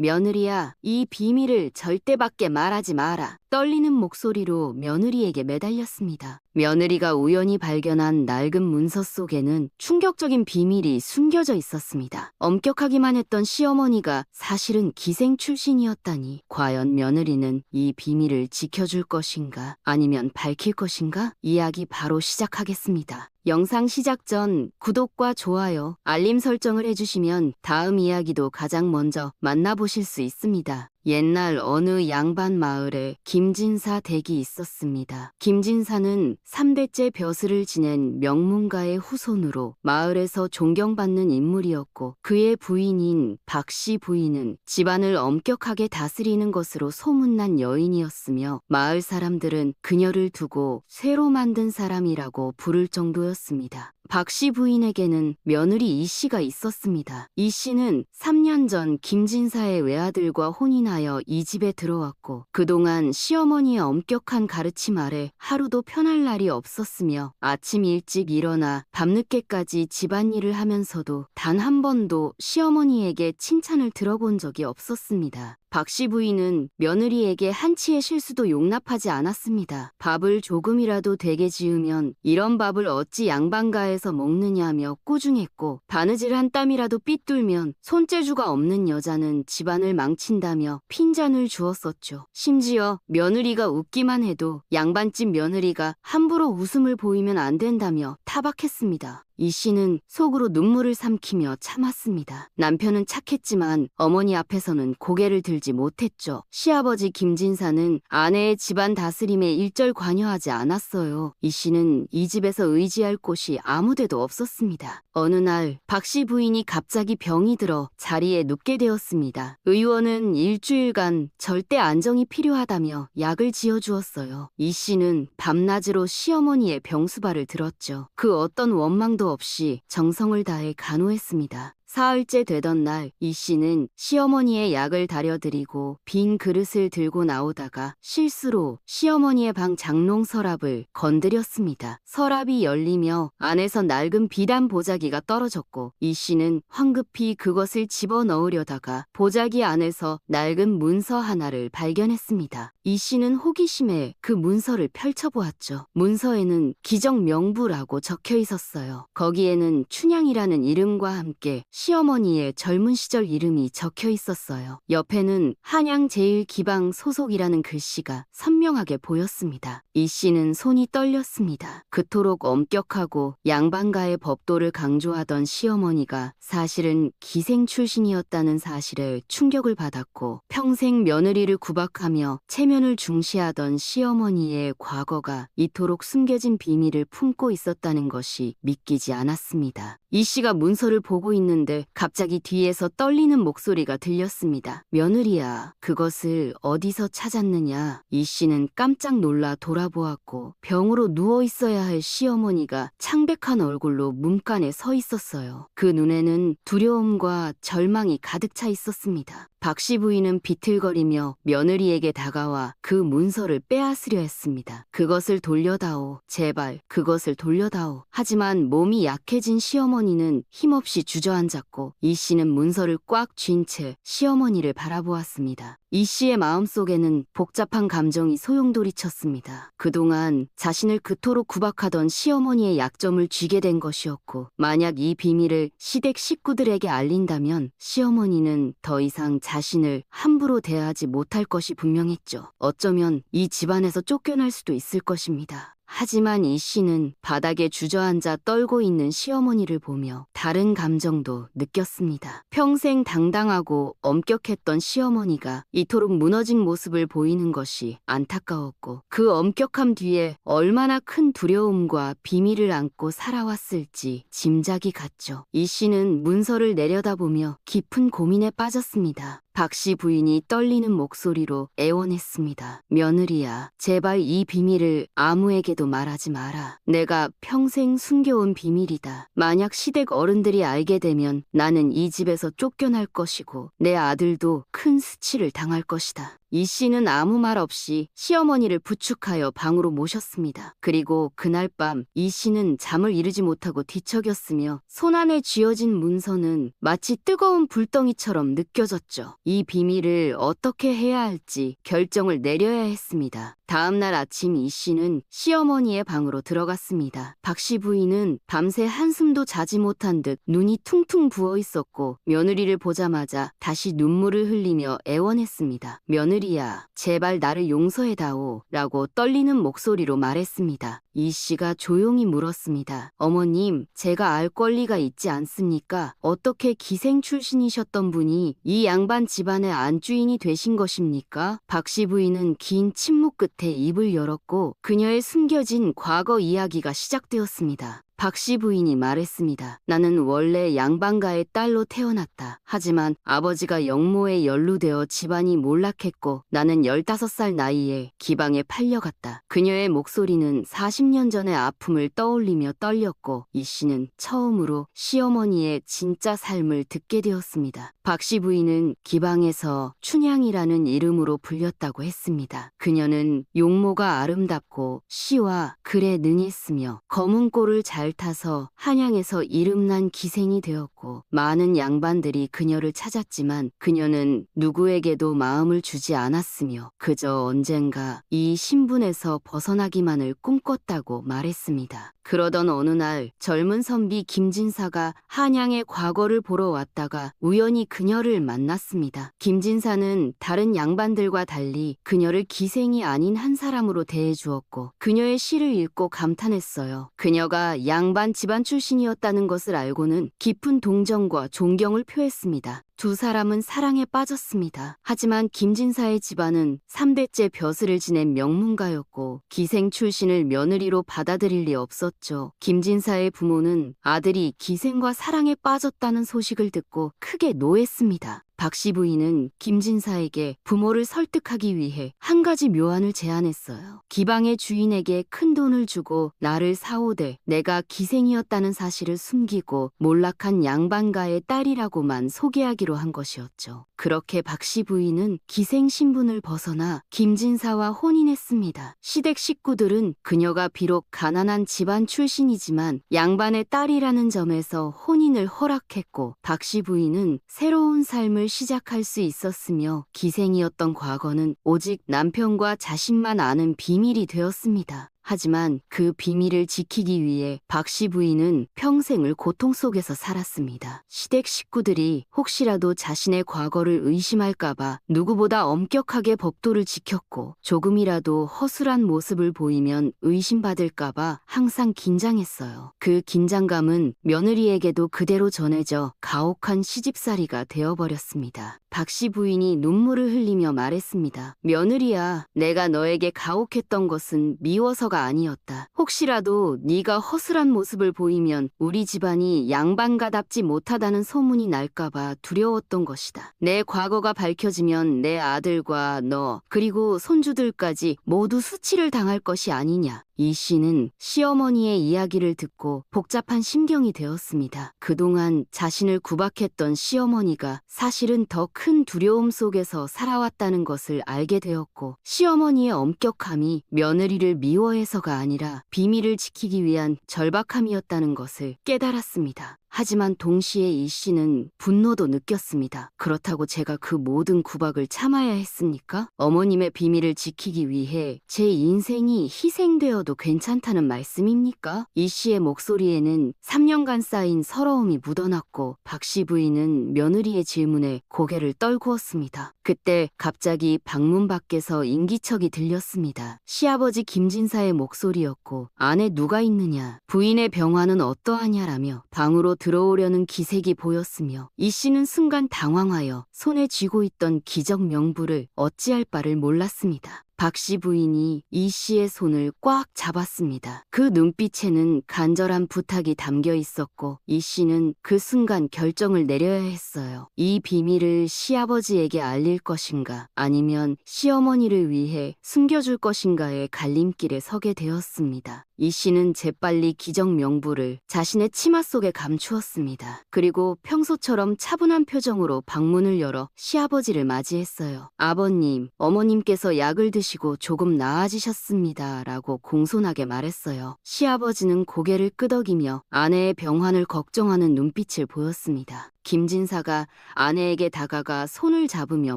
며느리야, 이 비밀을 절대 밖에 말하지 마라. 떨리는 목소리로 며느리에게 매달렸습니다. 며느리가 우연히 발견한 낡은 문서 속에는 충격적인 비밀이 숨겨져 있었습니다. 엄격하기만 했던 시어머니가 사실은 기생 출신이었다니. 과연 며느리는 이 비밀을 지켜줄 것인가? 아니면 밝힐 것인가? 이야기 바로 시작하겠습니다. 영상 시작 전 구독과 좋아요, 알림 설정을 해주시면 다음 이야기도 가장 먼저 만나보실 수 있습니다. 옛날 어느 양반 마을에 김진사 댁이 있었습니다. 김진사는 3대째 벼슬을 지낸 명문가의 후손으로 마을에서 존경받는 인물이었고, 그의 부인인 박씨 부인은 집안을 엄격하게 다스리는 것으로 소문난 여인이었으며, 마을 사람들은 그녀를 두고 쇠로 만든 사람이라고 부를 정도였습니다. 박씨 부인에게는 며느리 이씨가 있었습니다. 이씨는 3년 전 김진사의 외아들과 혼인하여 이 집에 들어왔고, 그동안 시어머니의 엄격한 가르침 아래 하루도 편할 날이 없었으며, 아침 일찍 일어나 밤늦게까지 집안일을 하면서도 단 한 번도 시어머니에게 칭찬을 들어본 적이 없었습니다. 박씨 부인은 며느리에게 한치의 실수도 용납하지 않았습니다. 밥을 조금이라도 되게 지으면 이런 밥을 어찌 양반가에서 먹느냐며 꾸중했고, 바느질한 땀이라도 삐뚤면 손재주가 없는 여자는 집안을 망친다며 핀잔을 주었었죠. 심지어 며느리가 웃기만 해도 양반집 며느리가 함부로 웃음을 보이면 안 된다며 타박했습니다. 이 씨는 속으로 눈물을 삼키며 참았습니다. 남편은 착했지만 어머니 앞에서는 고개를 들지 못했죠. 시아버지 김진사는 아내의 집안 다스림에 일절 관여하지 않았어요. 이 씨는 이 집에서 의지할 곳이 아무데도 없었습니다. 어느 날 박씨 부인이 갑자기 병이 들어 자리에 눕게 되었습니다. 의원은 일주일간 절대 안정이 필요하다며 약을 지어주었어요. 이 씨는 밤낮으로 시어머니의 병수발을 들었죠. 그 어떤 원망도 없이 정성을 다해 간호했습니다. 사흘째 되던 날, 이 씨는 시어머니의 약을 다려드리고 빈 그릇을 들고 나오다가 실수로 시어머니의 방 장롱 서랍을 건드렸습니다. 서랍이 열리며 안에서 낡은 비단 보자기가 떨어졌고, 이 씨는 황급히 그것을 집어넣으려다가 보자기 안에서 낡은 문서 하나를 발견했습니다. 이 씨는 호기심에 그 문서를 펼쳐보았죠. 문서에는 기정명부라고 적혀 있었어요. 거기에는 춘향이라는 이름과 함께 시어머니의 젊은 시절 이름이 적혀 있었어요. 옆에는 한양제일기방 소속이라는 글씨가 선명하게 보였습니다. 이 씨는 손이 떨렸습니다. 그토록 엄격하고 양반가의 법도를 강조하던 시어머니가 사실은 기생 출신이었다는 사실에 충격을 받았고, 평생 며느리를 구박하며 체면을 중시하던 시어머니의 과거가 이토록 숨겨진 비밀을 품고 있었다는 것이 믿기지 않았습니다. 이 씨가 문서를 보고 있는데 갑자기 뒤에서 떨리는 목소리가 들렸습니다. 며느리야, 그것을 어디서 찾았느냐? 이 씨는 깜짝 놀라 돌아보았고, 병으로 누워 있어야 할 시어머니가 창백한 얼굴로 문간에 서 있었어요. 그 눈에는 두려움과 절망이 가득 차 있었습니다. 박씨 부인은 비틀거리며 며느리에게 다가와 그 문서를 빼앗으려 했습니다. 그것을 돌려다오. 제발 그것을 돌려다오. 하지만 몸이 약해진 시어머니는 힘없이 주저앉았고, 이 씨는 문서를 꽉 쥔 채 시어머니를 바라보았습니다. 이 씨의 마음속에는 복잡한 감정이 소용돌이쳤습니다. 그동안 자신을 그토록 구박하던 시어머니의 약점을 쥐게 된 것이었고, 만약 이 비밀을 시댁 식구들에게 알린다면 시어머니는 더 이상 자신을 함부로 대하지 못할 것이 분명했죠. 어쩌면 이 집안에서 쫓겨날 수도 있을 것입니다. 하지만 이 씨는 바닥에 주저앉아 떨고 있는 시어머니를 보며 다른 감정도 느꼈습니다. 평생 당당하고 엄격했던 시어머니가 이토록 무너진 모습을 보이는 것이 안타까웠고, 그 엄격함 뒤에 얼마나 큰 두려움과 비밀을 안고 살아왔을지 짐작이 갔죠. 이 씨는 문서를 내려다보며 깊은 고민에 빠졌습니다. 박씨 부인이 떨리는 목소리로 애원했습니다. 며느리야, 제발 이 비밀을 아무에게도 말하지 마라. 내가 평생 숨겨온 비밀이다. 만약 시댁 어른들이 알게 되면 나는 이 집에서 쫓겨날 것이고 내 아들도 큰 수치를 당할 것이다. 이 씨는 아무 말 없이 시어머니를 부축하여 방으로 모셨습니다. 그리고 그날 밤 이 씨는 잠을 이루지 못하고 뒤척였으며 손안에 쥐어진 문서는 마치 뜨거운 불덩이처럼 느껴졌죠. 이 비밀을 어떻게 해야 할지 결정을 내려야 했습니다. 다음날 아침 이 씨는 시어머니의 방으로 들어갔습니다. 박 씨 부인은 밤새 한숨도 자지 못한 듯 눈이 퉁퉁 부어 있었고 며느리를 보자마자 다시 눈물을 흘리며 애원했습니다. 며느리야, 제발 나를 용서해다오 라고 떨리는 목소리로 말했습니다. 이 씨가 조용히 물었습니다. 어머님, 제가 알 권리가 있지 않습니까? 어떻게 기생 출신이셨던 분이 이 양반 집안의 안주인이 되신 것입니까? 박 씨 부인은 긴 침묵 끝에 입을 열었고 그녀의 숨겨진 과거 이야기가 시작되었습니다. 박 씨 부인이 말했습니다. 나는 원래 양반가의 딸로 태어났다. 하지만 아버지가 영모에 연루되어 집안이 몰락했고 나는 15살 나이에 기방에 팔려갔다. 그녀의 목소리는 40년 전의 아픔을 떠올리며 떨렸고 이 씨는 처음으로 시어머니의 진짜 삶을 듣게 되었습니다. 박 씨 부인은 기방에서 춘향이라는 이름으로 불렸다고 했습니다. 그녀는 용모가 아름답고 시와 글에 능했으며 검은 꼴을 잘 타서 한양에서 이름난 기생이 되었고 많은 양반들이 그녀를 찾았지만 그녀는 누구에게도 마음을 주지 않았으며 그저 언젠가 이 신분에서 벗어나기만을 꿈꿨다고 말했습니다. 그러던 어느 날 젊은 선비 김진사가 한양의 과거를 보러 왔다가 우연히 그녀를 만났습니다. 김진사는 다른 양반들과 달리 그녀를 기생이 아닌 한 사람으로 대해주었고 그녀의 시를 읽고 감탄했어요. 그녀가 양반 집안 출신이었다는 것을 알고는 깊은 동정과 존경을 표했습니다. 두 사람은 사랑에 빠졌습니다. 하지만 김진사의 집안은 3대째 벼슬을 지낸 명문가였고 기생 출신을 며느리로 받아들일 리 없었죠. 김진사의 부모는 아들이 기생과 사랑에 빠졌다는 소식을 듣고 크게 노했습니다. 박 씨 부인은 김진사에게 부모를 설득하기 위해 한 가지 묘안을 제안했어요. 기방의 주인에게 큰 돈을 주고 나를 사오되 내가 기생이었다는 사실을 숨기고 몰락한 양반가의 딸이라고만 소개하기로 한 것이었죠. 그렇게 박 씨 부인은 기생 신분을 벗어나 김진사와 혼인했습니다. 시댁 식구들은 그녀가 비록 가난한 집안 출신이지만 양반의 딸이라는 점에서 혼인을 허락했고 박 씨 부인은 새로운 삶을 시작할 수 있었으며 기생이었던 과거는 오직 남편과 자신만 아는 비밀이 되었습니다. 하지만 그 비밀을 지키기 위해 박 씨 부인은 평생을 고통 속에서 살았습니다. 시댁 식구들이 혹시라도 자신의 과거를 의심할까봐 누구보다 엄격하게 법도를 지켰고 조금이라도 허술한 모습을 보이면 의심받을까봐 항상 긴장했어요. 그 긴장감은 며느리에게도 그대로 전해져 가혹한 시집살이가 되어버렸습니다. 박 씨 부인이 눈물을 흘리며 말했습니다. 며느리야, 내가 너에게 가혹했던 것은 미워서가 아니었다. 혹시라도 네가 허술한 모습을 보이면 우리 집안이 양반가답지 못하다는 소문이 날까봐 두려웠던 것이다. 내 과거가 밝혀지면 내 아들과 너 그리고 손주들까지 모두 수치를 당할 것이 아니냐. 이 씨는 시어머니의 이야기를 듣고 복잡한 심경이 되었습니다. 그동안 자신을 구박했던 시어머니가 사실은 더 큰 두려움 속에서 살아왔다는 것을 알게 되었고 시어머니의 엄격함이 며느리를 미워해서가 아니라 비밀을 지키기 위한 절박함이었다는 것을 깨달았습니다. 하지만 동시에 이 씨는 분노도 느꼈습니다. 그렇다고 제가 그 모든 구박을 참아야 했습니까? 어머님의 비밀을 지키기 위해 제 인생이 희생되어도 괜찮다는 말씀입니까? 이 씨의 목소리에는 3년간 쌓인 서러움이 묻어났고 박 씨 부인은 며느리의 질문에 고개를 떨구었습니다. 그때 갑자기 방문 밖에서 인기척이 들렸습니다. 시아버지 김진사의 목소리였고 안에 누가 있느냐, 부인의 병화는 어떠하냐라며 방으로 들어오려는 기색이 보였으며 이 씨는 순간 당황하여 손에 쥐고 있던 기적 명부를 어찌할 바를 몰랐습니다. 박씨 부인이 이 씨의 손을 꽉 잡았습니다. 그 눈빛에는 간절한 부탁이 담겨 있었고 이 씨는 그 순간 결정을 내려야 했어요. 이 비밀을 시아버지에게 알릴 것인가 아니면 시어머니를 위해 숨겨줄 것인가의 갈림길에 서게 되었습니다. 이 씨는 재빨리 기적 명부를 자신의 치마 속에 감추었습니다. 그리고 평소처럼 차분한 표정으로 방문을 열어 시아버지를 맞이했어요. 아버님, 어머님께서 약을 드시고 조금 나아지셨습니다. 라고 공손하게 말했어요. 시아버지는 고개를 끄덕이며 아내의 병환을 걱정하는 눈빛을 보였습니다. 김진사가 아내에게 다가가 손을 잡으며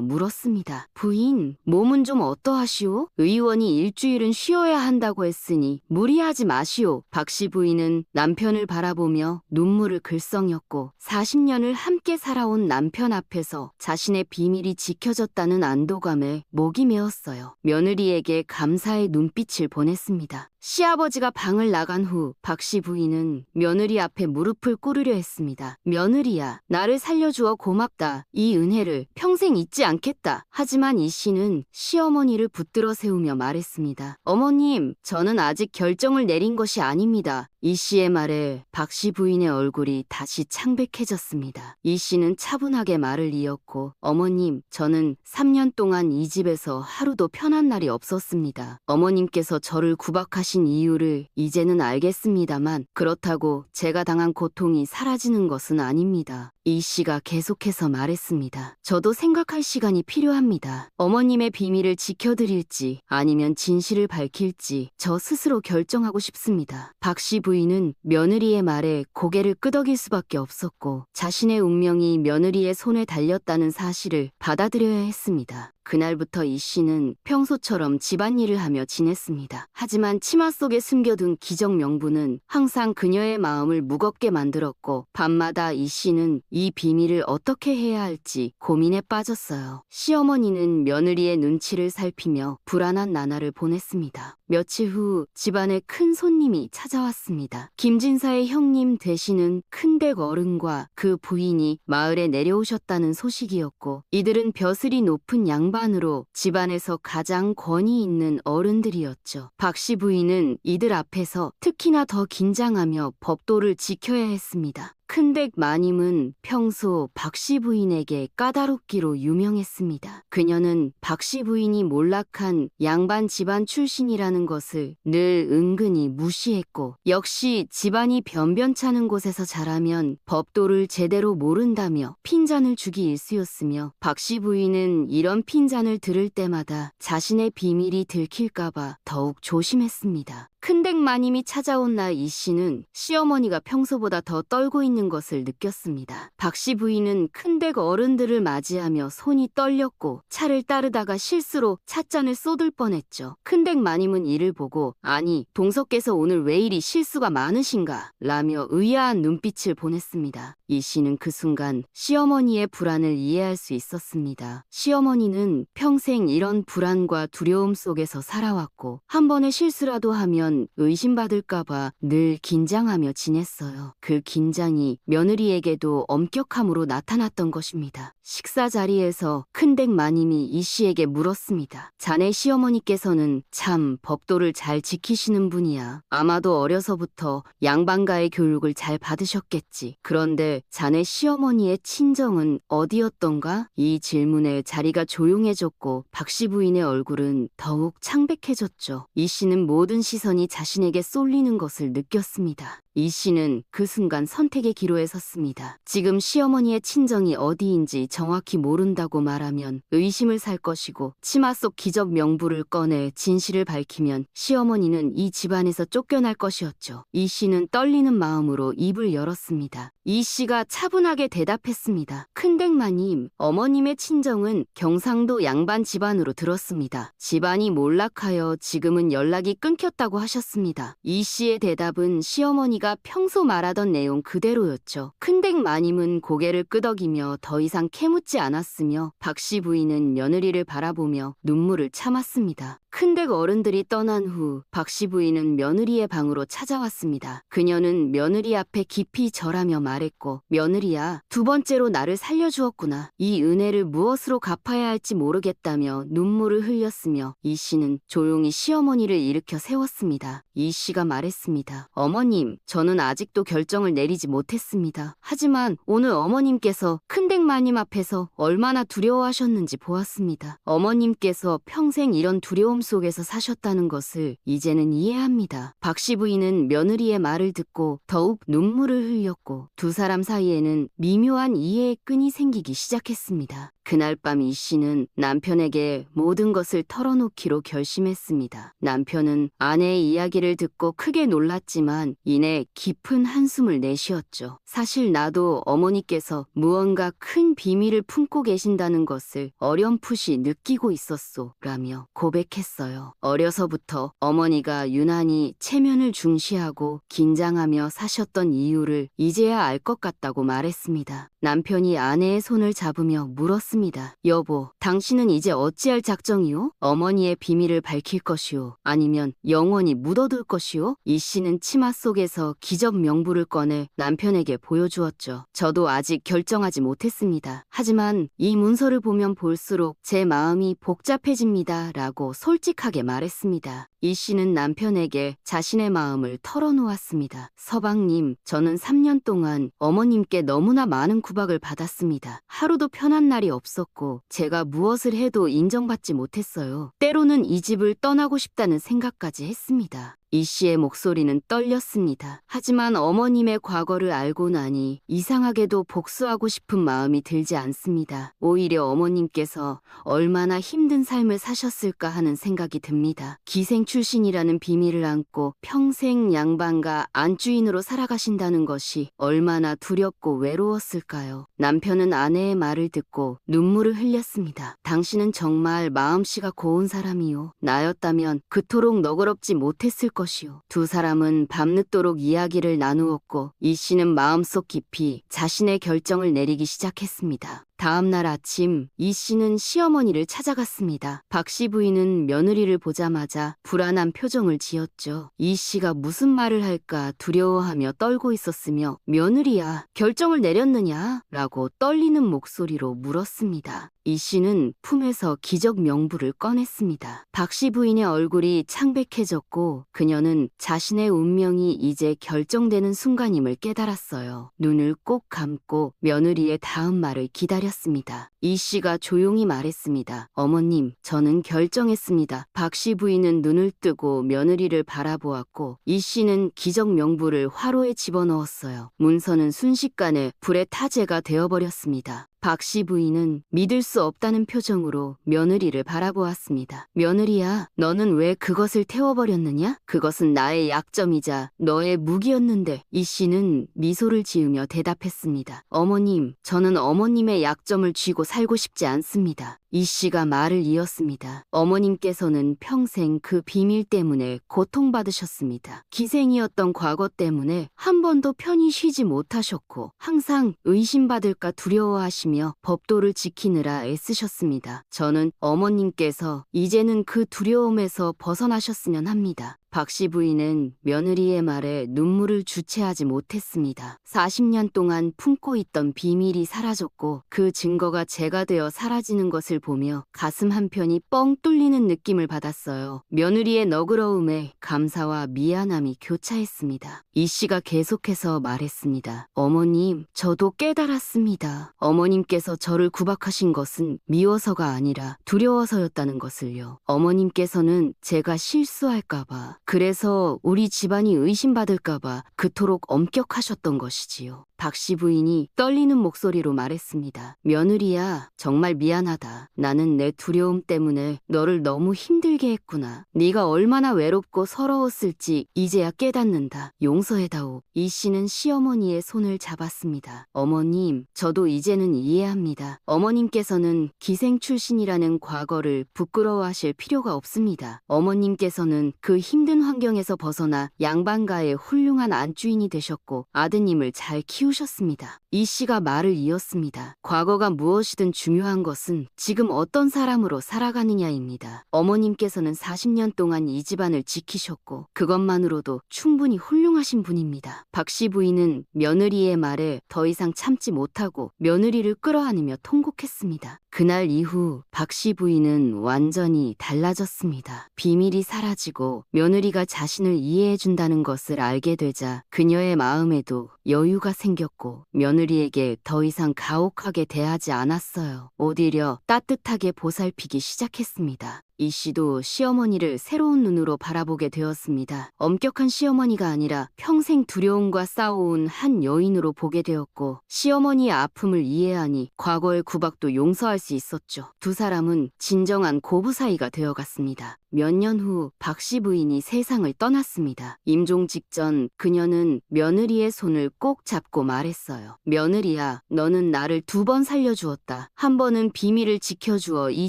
물었습니다. 부인, 몸은 좀 어떠하시오? 의원이 일주일은 쉬어야 한다고 했으니 무리하지 마시오. 박씨 부인은 남편을 바라보며 눈물을 글썽였고 40년을 함께 살아온 남편 앞에서 자신의 비밀이 지켜졌다는 안도감에 목이 메었어요. 며느리에게 감사의 눈빛을 보냈습니다. 시아버지가 방을 나간 후 박씨 부인은 며느리 앞에 무릎을 꿇으려 했습니다. 며느리야, 나를 살려주어 고맙다. 이 은혜를 평생 잊지 않겠다. 하지만 이 씨는 시어머니를 붙들어 세우며 말했습니다. 어머님, 저는 아직 결정을 내린 것이 아닙니다. 이 씨의 말에 박씨 부인의 얼굴이 다시 창백해졌습니다. 이 씨는 차분하게 말을 이었고 어머님, 저는 3년 동안 이 집에서 하루도 편한 날이 없었습니다. 어머님께서 저를 구박하신 이유를 이제는 알겠습니다만 그렇다고 제가 당한 고통이 사라지는 것은 아닙니다. 이 씨가 계속해서 말했습니다. 저도 생각할 시간이 필요합니다. 어머님의 비밀을 지켜드릴지 아니면 진실을 밝힐지 저 스스로 결정하고 싶습니다. 박씨 부인은 며느리의 말에 고개를 끄덕일 수밖에 없었고 자신의 운명이 며느리의 손에 달렸다는 사실을 받아들여야 했습니다. 그날부터 이 씨는 평소처럼 집안일을 하며 지냈습니다. 하지만 치마 속에 숨겨둔 기적 명부는 항상 그녀의 마음을 무겁게 만들었고 밤마다 이 씨는 이 비밀을 어떻게 해야 할지 고민에 빠졌어요. 시어머니는 며느리의 눈치를 살피며 불안한 나날을 보냈습니다. 며칠 후 집안에 큰 손님이 찾아왔습니다. 김진사의 형님 되시는 큰댁 어른과 그 부인이 마을에 내려오셨다는 소식이었고 이들은 벼슬이 높은 양반으로 집안에서 가장 권위 있는 어른들이었죠. 박씨 부인은 이들 앞에서 특히나 더 긴장하며 법도를 지켜야 했습니다. 큰댁 마님은 평소 박씨 부인에게 까다롭기로 유명했습니다. 그녀는 박씨 부인이 몰락한 양반 집안 출신이라는 것을 늘 은근히 무시했고 역시 집안이 변변찮은 곳에서 자라면 법도를 제대로 모른다며 핀잔을 주기 일쑤였으며 박씨 부인은 이런 핀잔을 들을 때마다 자신의 비밀이 들킬까봐 더욱 조심했습니다. 큰댁 마님이 찾아온 날 이 씨는 시어머니가 평소보다 더 떨고 있는 것을 느꼈습니다. 박씨 부인은 큰댁 어른들을 맞이하며 손이 떨렸고 차를 따르다가 실수로 찻잔을 쏟을 뻔했죠. 큰댁 마님은 이를 보고 아니 동석께서 오늘 왜 이리 실수가 많으신가? 라며 의아한 눈빛을 보냈습니다. 이 씨는 그 순간 시어머니의 불안을 이해할 수 있었습니다. 시어머니는 평생 이런 불안과 두려움 속에서 살아왔고 한 번의 실수라도 하면 의심받을까봐 늘 긴장하며 지냈어요. 그 긴장이 며느리에게도 엄격함으로 나타났던 것입니다. 식사 자리에서 큰댁 마님이 이 씨에게 물었습니다. 자네 시어머니께서는 참 법도를 잘 지키시는 분이야. 아마도 어려서부터 양반가의 교육을 잘 받으셨겠지. 그런데 자네 시어머니의 친정은 어디였던가? 이 질문에 자리가 조용해졌고 박씨 부인의 얼굴은 더욱 창백해졌죠. 이 씨는 모든 시선이 자신에게 쏠리는 것을 느꼈습니다. 이 씨는 그 순간 선택의 기로에 섰습니다. 지금 시어머니의 친정이 어디인지 정확히 모른다고 말하면 의심을 살 것이고 치마 속 기적 명부를 꺼내 진실을 밝히면 시어머니는 이 집안에서 쫓겨날 것이었죠. 이 씨는 떨리는 마음으로 입을 열었습니다. 이 씨가 차분하게 대답했습니다. 큰댁 마님, 어머님의 친정은 경상도 양반 집안으로 들었습니다. 집안이 몰락하여 지금은 연락이 끊겼다고 하셨습니다. 이 씨의 대답은 시어머니가 평소 말하던 내용 그대로였죠. 큰댁 마님은 고개를 끄덕이며 더 이상 캐묻지 않았으며 박씨 부인은 며느리를 바라보며 눈물을 참았습니다. 큰댁 어른들이 떠난 후 박씨 부인은 며느리의 방으로 찾아왔습니다. 그녀는 며느리 앞에 깊이 절하며 말했고, 며느리야, 두 번째로 나를 살려주었구나. 이 은혜를 무엇으로 갚아야 할지 모르겠다며 눈물을 흘렸으며 이 씨는 조용히 시어머니를 일으켜 세웠습니다. 이 씨가 말했습니다. 어머님, 저는 아직도 결정을 내리지 못했습니다. 하지만 오늘 어머님께서 큰댁 마님 앞에서 얼마나 두려워하셨는지 보았습니다. 어머님께서 평생 이런 두려움 속에서 사셨다는 것을 이제는 이해합니다. 박씨 부인은 며느리의 말을 듣고 더욱 눈물을 흘렸고 두 사람 사이에는 미묘한 이해의 끈이 생기기 시작했습니다. 그날 밤 이 씨는 남편에게 모든 것을 털어놓기로 결심했습니다. 남편은 아내의 이야기를 듣고 크게 놀랐지만 이내 깊은 한숨을 내쉬었죠. 사실 나도 어머니께서 무언가 큰 비밀을 품고 계신다는 것을 어렴풋이 느끼고 있었소 라며 고백했어요. 어려서부터 어머니가 유난히 체면을 중시하고 긴장하며 사셨던 이유를 이제야 알 것 같다고 말했습니다. 남편이 아내의 손을 잡으며 물었습니다. 여보, 당신은 이제 어찌할 작정이오? 어머니의 비밀을 밝힐 것이오? 아니면 영원히 묻어둘 것이오? 이 씨는 치마 속에서 기적 명부를 꺼내 남편에게 보여주었죠. 저도 아직 결정하지 못했습니다. 하지만 이 문서를 보면 볼수록 제 마음이 복잡해집니다. 라고 솔직하게 말했습니다. 이 씨는 남편에게 자신의 마음을 털어놓았습니다. 서방님, 저는 3년 동안 어머님께 너무나 많은 구박을 받았습니다. 하루도 편한 날이 없었고 제가 무엇을 해도 인정받지 못했어요. 때로는 이 집을 떠나고 싶다는 생각까지 했습니다. 이 씨의 목소리는 떨렸습니다. 하지만 어머님의 과거를 알고 나니 이상하게도 복수하고 싶은 마음이 들지 않습니다. 오히려 어머님께서 얼마나 힘든 삶을 사셨을까 하는 생각이 듭니다. 기생 출신이라는 비밀을 안고 평생 양반과 안주인으로 살아가신다는 것이 얼마나 두렵고 외로웠을까요? 남편은 아내의 말을 듣고 눈물을 흘렸습니다. 당신은 정말 마음씨가 고운 사람이요. 나였다면 그토록 너그럽지 못했을 것이요. 두 사람은 밤늦도록 이야기를 나누었고 이 씨는 마음속 깊이 자신의 결정을 내리기 시작했습니다. 다음 날 아침 이 씨는 시어머니를 찾아갔습니다. 박씨 부인은 며느리를 보자마자 불안한 표정을 지었죠. 이 씨가 무슨 말을 할까 두려워하며 떨고 있었으며 며느리야, 결정을 내렸느냐? 라고 떨리는 목소리로 물었습니다. 이 씨는 품에서 기적 명부를 꺼냈습니다. 박씨 부인의 얼굴이 창백해졌고 그녀는 자신의 운명이 이제 결정되는 순간임을 깨달았어요. 눈을 꼭 감고 며느리의 다음 말을 기다렸습니다. 이 씨가 조용히 말했습니다. 어머님, 저는 결정했습니다. 박씨 부인은 눈을 뜨고 며느리를 바라보았고 이 씨는 기적 명부를 화로에 집어넣었어요. 문서는 순식간에 불의 타제가 되어버렸습니다. 박씨 부인은 믿을 수 없다는 표정으로 며느리를 바라보았습니다. 며느리야, 너는 왜 그것을 태워버렸느냐? 그것은 나의 약점이자 너의 무기였는데. 이 씨는 미소를 지으며 대답했습니다. 어머님, 저는 어머님의 약점을 쥐고 살고 싶지 않습니다. 이 씨가 말을 이었습니다. 어머님께서는 평생 그 비밀 때문에 고통받으셨습니다. 기생이었던 과거 때문에 한 번도 편히 쉬지 못하셨고 항상 의심받을까 두려워하시며 법도를 지키느라 애쓰셨습니다. 저는 어머님께서 이제는 그 두려움에서 벗어나셨으면 합니다. 박씨 부인은 며느리의 말에 눈물을 주체하지 못했습니다. 40년 동안 품고 있던 비밀이 사라졌고 그 증거가 제가 되어 사라지는 것을 보며 가슴 한편이 뻥 뚫리는 느낌을 받았어요. 며느리의 너그러움에 감사와 미안함이 교차했습니다. 이 씨가 계속해서 말했습니다. 어머님, 저도 깨달았습니다. 어머님께서 저를 구박하신 것은 미워서가 아니라 두려워서였다는 것을요. 어머님께서는 제가 실수할까봐, 그래서 우리 집안이 의심받을까봐 그토록 엄격하셨던 것이지요. 박씨 부인이 떨리는 목소리로 말했습니다. 며느리야, 정말 미안하다. 나는 내 두려움 때문에 너를 너무 힘들게 했구나. 네가 얼마나 외롭고 서러웠을지 이제야 깨닫는다. 용서해다오. 이 씨는 시어머니의 손을 잡았습니다. 어머님, 저도 이제는 이해합니다. 어머님께서는 기생 출신이라는 과거를 부끄러워하실 필요가 없습니다. 어머님께서는 그 힘든 환경에서 벗어나 양반가의 훌륭한 안주인이 되셨고 아드님을 잘 키우셨습니다. 이 씨가 말을 이었습니다. 과거가 무엇이든 중요한 것은 지금 어떤 사람으로 살아가느냐입니다. 어머님께서는 40년 동안 이 집안을 지키셨고 그것만으로도 충분히 훌륭하신 분입니다. 박 씨 부인은 며느리의 말에 더 이상 참지 못하고 며느리를 끌어안으며 통곡했습니다. 그날 이후 박 씨 부인은 완전히 달라졌습니다. 비밀이 사라지고 며느리가 자신을 이해해준다는 것을 알게 되자 그녀의 마음에도 여유가 생겼고 며느리에게 더 이상 가혹하게 대하지 않았어요. 오히려 따뜻하게 보살피기 시작했습니다. 이 씨도 시어머니를 새로운 눈으로 바라보게 되었습니다. 엄격한 시어머니가 아니라 평생 두려움과 싸워온 한 여인으로 보게 되었고 시어머니의 아픔을 이해하니 과거의 구박도 용서할 수 있었죠. 두 사람은 진정한 고부 사이가 되어갔습니다. 몇 년 후 박 씨 부인이 세상을 떠났습니다. 임종 직전 그녀는 며느리의 손을 꼭 잡고 말했어요. 며느리야, 너는 나를 2번 살려주었다. 한 번은 비밀을 지켜주어 이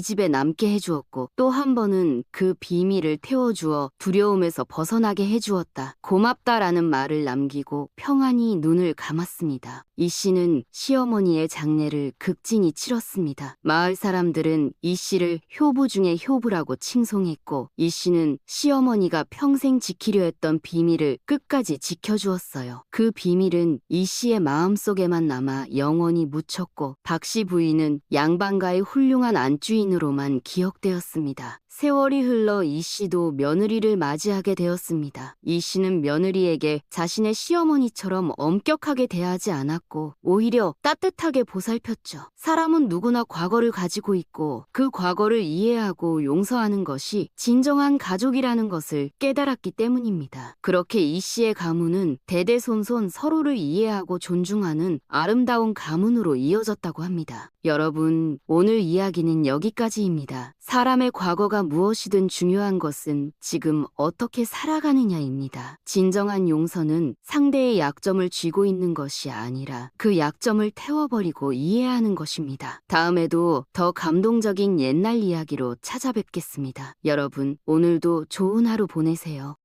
집에 남게 해주었고 또 한 번은 그 비밀을 태워주어 두려움에서 벗어나게 해주었다. 고맙다라는 말을 남기고 평안히 눈을 감았습니다. 이 씨는 시어머니의 장례를 극진히 치렀습니다. 마을 사람들은 이 씨를 효부 중의 효부라고 칭송했고 이 씨는 시어머니가 평생 지키려 했던 비밀을 끝까지 지켜주었어요. 그 비밀은 이 씨의 마음속에만 남아 영원히 묻혔고 박 씨 부인은 양반가의 훌륭한 안주인으로만 기억되었습니다. 세월이 흘러 이 씨도 며느리를 맞이하게 되었습니다. 이 씨는 며느리에게 자신의 시어머니처럼 엄격하게 대하지 않았고 오히려 따뜻하게 보살폈죠. 사람은 누구나 과거를 가지고 있고 그 과거를 이해하고 용서하는 것이 진정한 가족이라는 것을 깨달았기 때문입니다. 그렇게 이 씨의 가문은 대대손손 서로를 이해하고 존중하는 아름다운 가문으로 이어졌다고 합니다. 여러분, 오늘 이야기는 여기까지입니다. 사람의 과거가 무엇이든 중요한 것은 지금 어떻게 살아가느냐입니다. 진정한 용서는 상대의 약점을 쥐고 있는 것이 아니라 그 약점을 태워버리고 이해하는 것입니다. 다음에도 더 감동적인 옛날 이야기로 찾아뵙겠습니다. 여러분, 오늘도 좋은 하루 보내세요.